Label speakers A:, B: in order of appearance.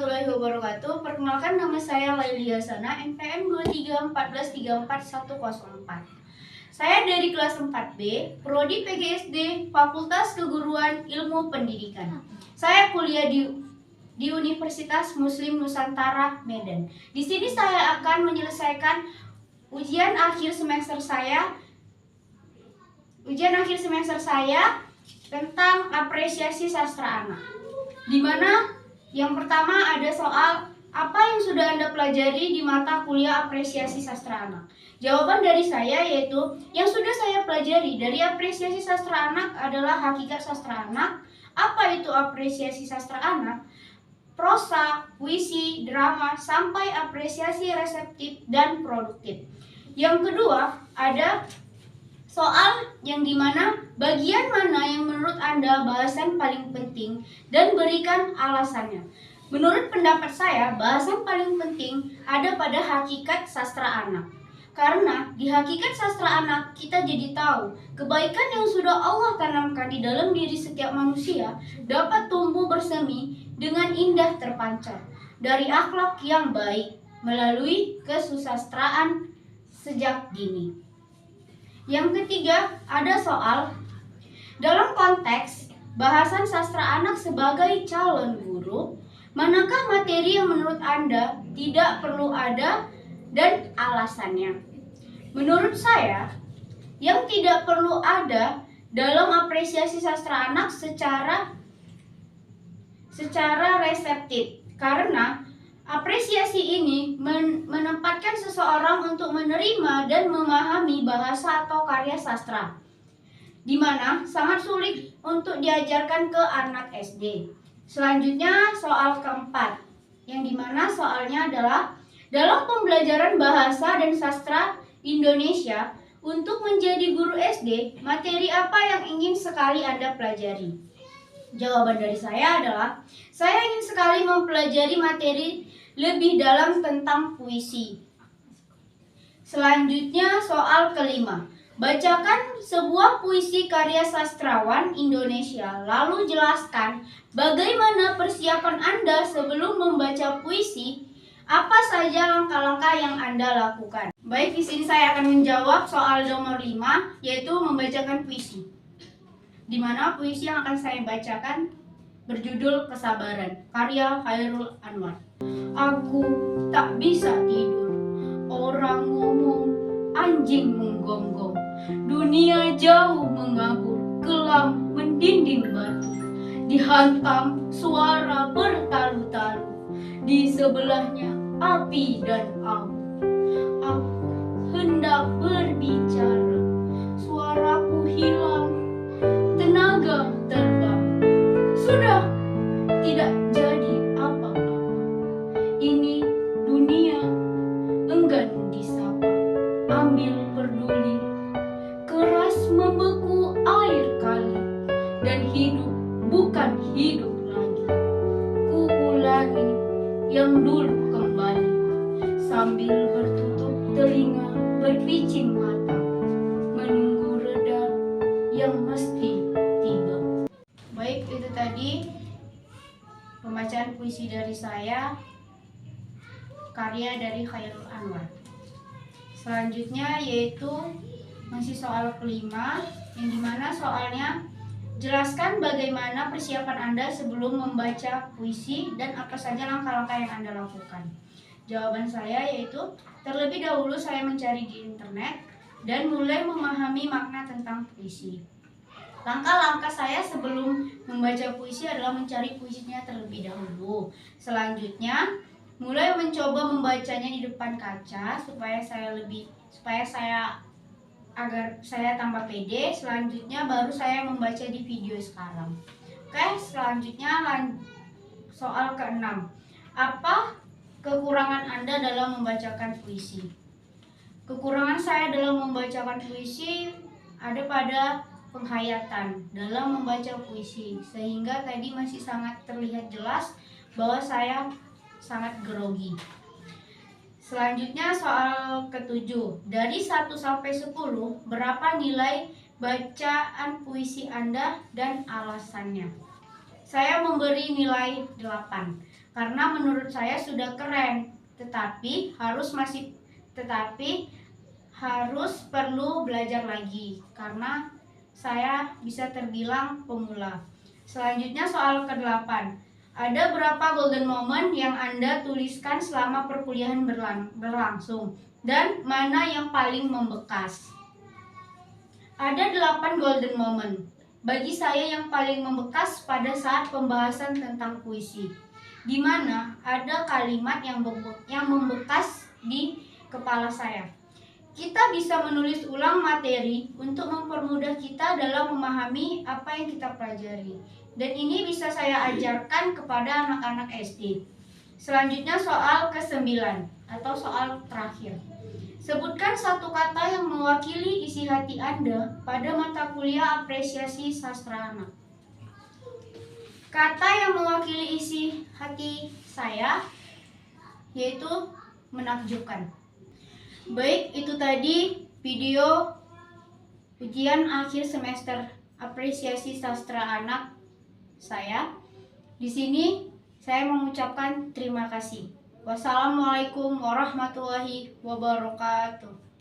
A: warahmatullahi wabarakatuh. Perkenalkan, nama saya Laili Yasana, NPM 2314341104. Saya dari kelas 4B, Prodi PGSD, Fakultas Keguruan Ilmu Pendidikan. Saya kuliah di Universitas Muslim Nusantara, Medan. Di sini saya akan menyelesaikan ujian akhir semester saya tentang apresiasi sastra anak. Di mana yang pertama ada soal apa yang sudah Anda pelajari di mata kuliah apresiasi sastra anak. Jawaban dari saya yaitu yang sudah saya pelajari dari apresiasi sastra anak adalah hakikat sastra anak, apa itu apresiasi sastra anak, prosa, puisi, drama, sampai apresiasi reseptif dan produktif. Yang kedua ada soal yang dimana bagian mana yang menurut Anda bahasan paling penting dan berikan alasannya. Menurut pendapat saya, bahasan paling penting ada pada hakikat sastra anak. Karena di hakikat sastra anak kita jadi tahu kebaikan yang sudah Allah tanamkan di dalam diri setiap manusia dapat tumbuh bersemi dengan indah terpancar dari akhlak yang baik melalui kesusastraan sejak dini. Yang ketiga, ada soal dalam konteks bahasan sastra anak sebagai calon guru, manakah materi yang menurut Anda tidak perlu ada dan alasannya? Menurut saya, yang tidak perlu ada dalam apresiasi sastra anak secara reseptif, karena apresiasi ini menempatkan seseorang untuk menerima dan memahami bahasa atau karya sastra, di mana sangat sulit untuk diajarkan ke anak SD. Selanjutnya soal keempat, yang dimana soalnya adalah dalam pembelajaran bahasa dan sastra Indonesia untuk menjadi guru SD, materi apa yang ingin sekali Anda pelajari? Jawaban dari saya adalah saya ingin sekali mempelajari materi lebih dalam tentang puisi. Selanjutnya soal kelima. Bacakan sebuah puisi karya sastrawan Indonesia, lalu jelaskan bagaimana persiapan Anda sebelum membaca puisi, apa saja langkah-langkah yang Anda lakukan. Baik, di sini saya akan menjawab soal nomor 5, yaitu membacakan puisi. Di mana puisi yang akan saya bacakan berjudul Kesabaran, karya Khairul Anwar. Aku tak bisa tidur, orang ngomong, anjing menggonggong. Dunia jauh mengabur, kelam mendinding batu. Dihantam suara bertalu-talu, di sebelahnya api dan abu. Aku hendak berbicara, suaraku hilang, tenaga terbang. Sudah tidak jadi apa-apa. Ini dunia enggan disapa. Ambil peduli, keras membeku air kali, dan hidup bukan hidup lagi. Ku ulangi yang dulu kembali, sambil bertutup telinga, berpicing mata, menunggu reda yang mesti tiba. Baik, itu tadi pembacaan puisi dari saya, karya dari Khairul Anwar. Selanjutnya yaitu masih soal kelima, yang dimana soalnya jelaskan bagaimana persiapan Anda sebelum membaca puisi dan apa saja langkah-langkah yang Anda lakukan. Jawaban saya yaitu terlebih dahulu saya mencari di internet dan mulai memahami makna tentang puisi. Langkah-langkah saya sebelum membaca puisi adalah mencari puisinya terlebih dahulu. Selanjutnya, mulai mencoba membacanya di depan kaca agar saya tambah pede. Selanjutnya baru saya membaca di video sekarang. Oke, selanjutnya soal ke-6. Apa kekurangan Anda dalam membacakan puisi? Kekurangan saya dalam membacakan puisi ada pada penghayatan dalam membaca puisi, sehingga tadi masih sangat terlihat jelas bahwa saya sangat grogi. Selanjutnya soal ke-7. Dari 1 sampai 10, berapa nilai bacaan puisi Anda dan alasannya? saya memberi nilai 8 karena menurut saya sudah keren, tetapi harus perlu belajar lagi karena saya bisa terbilang pemula. Selanjutnya soal ke-8. Ada berapa golden moment yang Anda tuliskan selama perkuliahan berlangsung dan mana yang paling membekas? Ada 8 golden moment. Bagi saya yang paling membekas pada saat pembahasan tentang puisi, di mana ada kalimat yang membekas di kepala saya. Kita bisa menulis ulang materi untuk mempermudah kita dalam memahami apa yang kita pelajari. Dan ini bisa saya ajarkan kepada anak-anak SD. Selanjutnya soal ke-9 atau soal terakhir. Sebutkan satu kata yang mewakili isi hati Anda pada mata kuliah apresiasi sastra anak. Kata yang mewakili isi hati saya yaitu menakjubkan. Baik, itu tadi video ujian akhir semester apresiasi sastra anak saya. Di sini saya mengucapkan terima kasih. Wassalamualaikum warahmatullahi wabarakatuh.